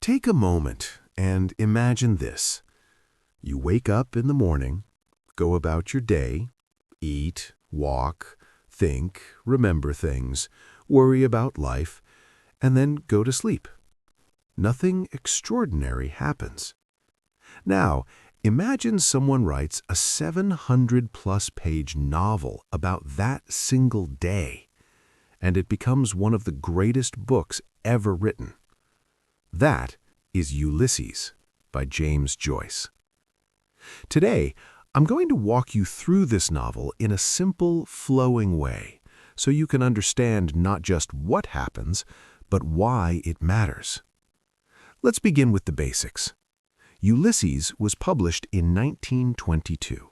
Take a moment and imagine this. You wake up in the morning, go about your day, eat, walk, think, remember things, worry about life, and then go to sleep. Nothing extraordinary happens. Now, imagine someone writes a 700-plus page novel about that single day, and it becomes one of the greatest books ever written. That is Ulysses by James Joyce. Today, I'm going to walk you through this novel in a simple, flowing way, so you can understand not just what happens, but why it matters. Let's begin with the basics. Ulysses was published in 1922,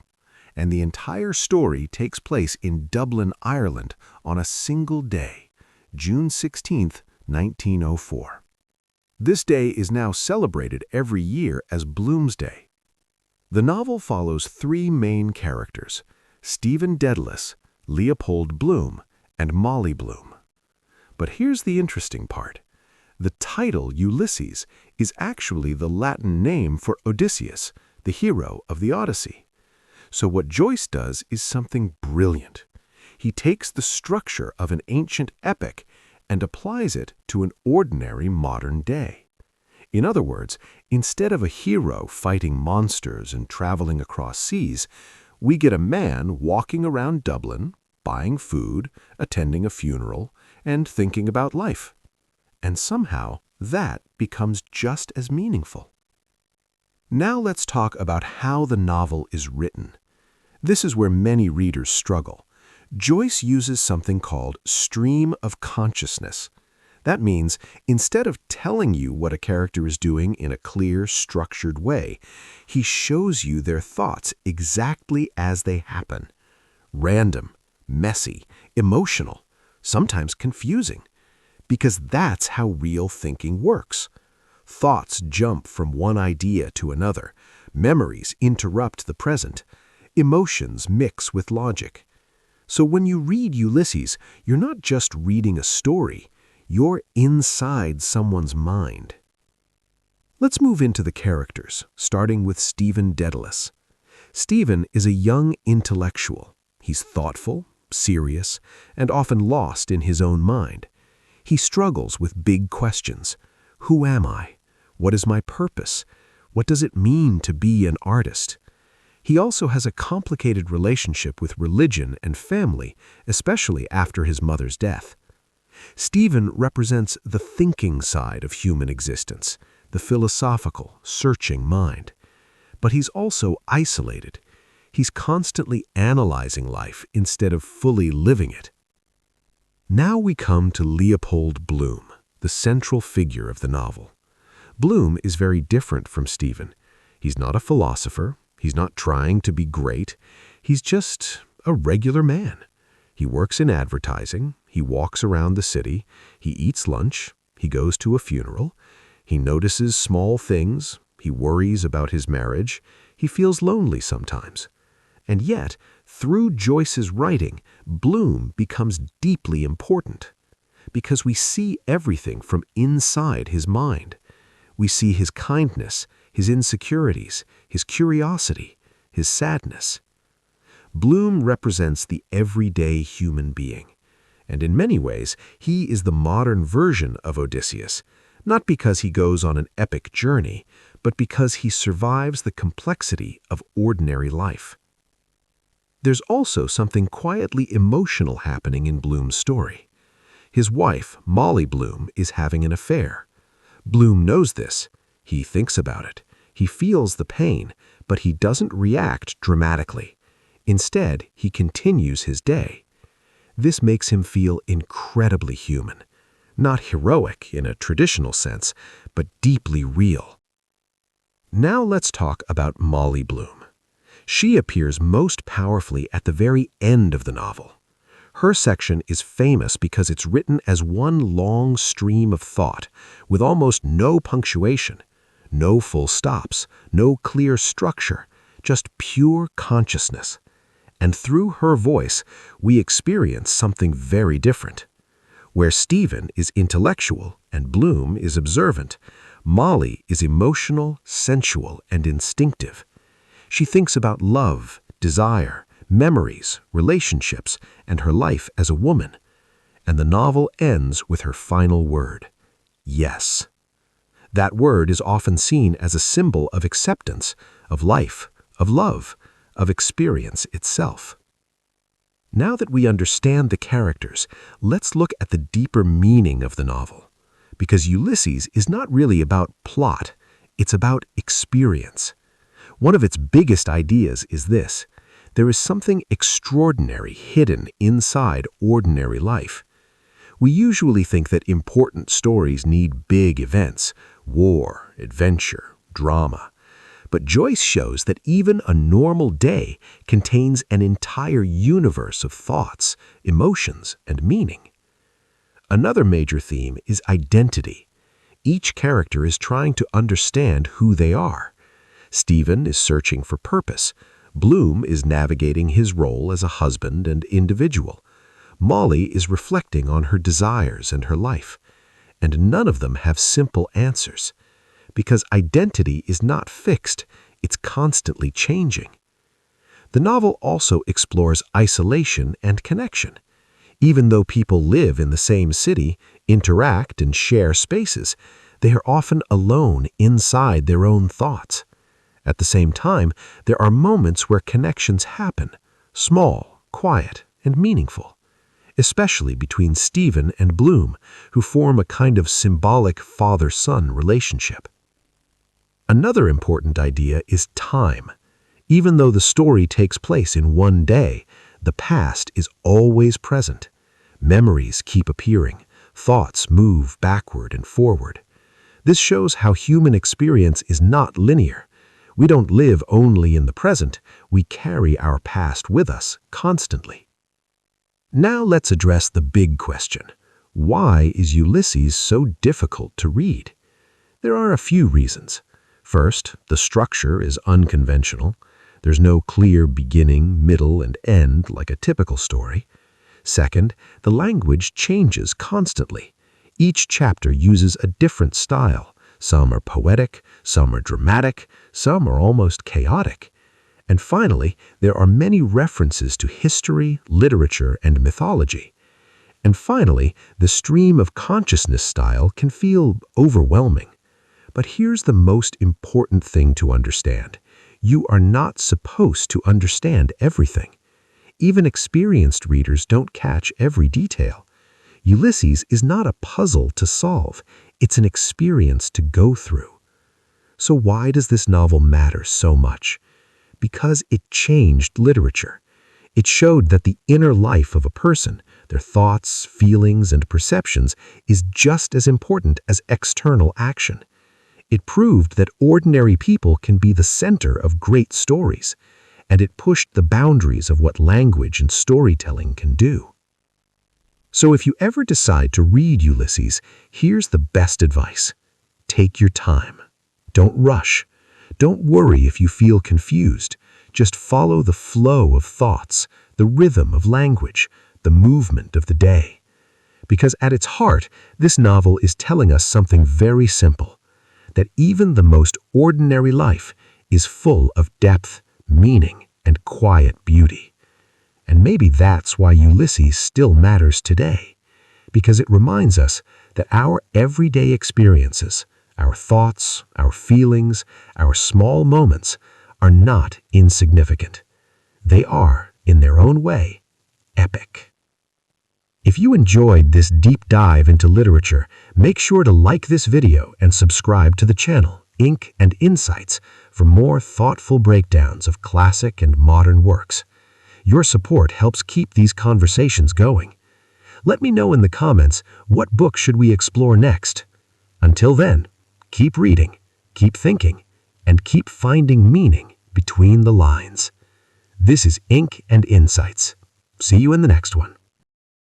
and the entire story takes place in Dublin, Ireland, on a single day, June 16, 1904. This day is now celebrated every year as Bloomsday. The novel follows three main characters: Stephen Dedalus, Leopold Bloom, and Molly Bloom. But here's the interesting part. The title Ulysses is actually the Latin name for Odysseus, the hero of the Odyssey. So what Joyce does is something brilliant. He takes the structure of an ancient epic and applies it to an ordinary modern day. In other words, instead of a hero fighting monsters and traveling across seas, we get a man walking around Dublin, buying food, attending a funeral, and thinking about life. And somehow, that becomes just as meaningful. Now let's talk about how the novel is written. This is where many readers struggle. Joyce uses something called stream of consciousness. That means, instead of telling you what a character is doing in a clear, structured way, he shows you their thoughts exactly as they happen. Random, messy, emotional, sometimes confusing. Because that's how real thinking works. Thoughts jump from one idea to another. Memories interrupt the present. Emotions mix with logic. So when you read Ulysses, you're not just reading a story. You're inside someone's mind. Let's move into the characters, starting with Stephen Dedalus. Stephen is a young intellectual. He's thoughtful, serious, and often lost in his own mind. He struggles with big questions. Who am I? What is my purpose? What does it mean to be an artist? He also has a complicated relationship with religion and family, especially after his mother's death. Stephen represents the thinking side of human existence, the philosophical, searching mind. But he's also isolated. He's constantly analyzing life instead of fully living it. Now we come to Leopold Bloom, the central figure of the novel. Bloom is very different from Stephen. He's not a philosopher. He's not trying to be great. He's just a regular man. He works in advertising. He walks around the city. He eats lunch. He goes to a funeral. He notices small things. He worries about his marriage. He feels lonely sometimes. And yet, through Joyce's writing, Bloom becomes deeply important because we see everything from inside his mind. We see his kindness, his insecurities, his curiosity, his sadness. Bloom represents the everyday human being, and in many ways, he is the modern version of Odysseus, not because he goes on an epic journey, but because he survives the complexity of ordinary life. There's also something quietly emotional happening in Bloom's story. His wife, Molly Bloom, is having an affair. Bloom knows this. He thinks about it. He feels the pain, but he doesn't react dramatically. Instead, he continues his day. This makes him feel incredibly human. Not heroic in a traditional sense, but deeply real. Now let's talk about Molly Bloom. She appears most powerfully at the very end of the novel. Her section is famous because it's written as one long stream of thought, with almost no punctuation, no full stops, no clear structure, just pure consciousness. And through her voice, we experience something very different. Where Stephen is intellectual and Bloom is observant, Molly is emotional, sensual, and instinctive. She thinks about love, desire, memories, relationships, and her life as a woman. And the novel ends with her final word, yes. That word is often seen as a symbol of acceptance, of life, of love, of experience itself. Now that we understand the characters, let's look at the deeper meaning of the novel. Because Ulysses is not really about plot, it's about experience. One of its biggest ideas is this: there is something extraordinary hidden inside ordinary life. We usually think that important stories need big events, war, adventure, drama. But Joyce shows that even a normal day contains an entire universe of thoughts, emotions, and meaning. Another major theme is identity. Each character is trying to understand who they are. Stephen is searching for purpose. Bloom is navigating his role as a husband and individual. Molly is reflecting on her desires and her life. And none of them have simple answers. Because identity is not fixed, it's constantly changing. The novel also explores isolation and connection. Even though people live in the same city, interact, and share spaces, they are often alone inside their own thoughts. At the same time, there are moments where connections happen, small, quiet, and meaningful, especially between Stephen and Bloom, who form a kind of symbolic father-son relationship. Another important idea is time. Even though the story takes place in one day, the past is always present. Memories keep appearing. Thoughts move backward and forward. This shows how human experience is not linear. We don't live only in the present. We carry our past with us constantly. Now let's address the big question. Why is Ulysses so difficult to read? There are a few reasons. First, the structure is unconventional. There's no clear beginning, middle, and end like a typical story. Second, the language changes constantly. Each chapter uses a different style. Some are poetic, some are dramatic, some are almost chaotic. And finally, there are many references to history, literature, and mythology. And finally, the stream of consciousness style can feel overwhelming. But here's the most important thing to understand. You are not supposed to understand everything. Even experienced readers don't catch every detail. Ulysses is not a puzzle to solve. It's an experience to go through. So why does this novel matter so much? Because it changed literature. It showed that the inner life of a person, their thoughts, feelings, and perceptions, is just as important as external action. It proved that ordinary people can be the center of great stories, and it pushed the boundaries of what language and storytelling can do. So if you ever decide to read Ulysses, here's the best advice. Take your time. Don't rush. Don't worry if you feel confused. Just follow the flow of thoughts, the rhythm of language, the movement of the day. Because at its heart, this novel is telling us something very simple. That even the most ordinary life is full of depth, meaning, and quiet beauty. And maybe that's why Ulysses still matters today, because it reminds us that our everyday experiences, our thoughts, our feelings, our small moments are not insignificant. They are, in their own way, epic. If you enjoyed this deep dive into literature, make sure to like this video and subscribe to the channel, Ink and Insights, for more thoughtful breakdowns of classic and modern works. Your support helps keep these conversations going. Let me know in the comments what book should we explore next. Until then, keep reading, keep thinking, and keep finding meaning between the lines. This is Ink and Insights. See you in the next one.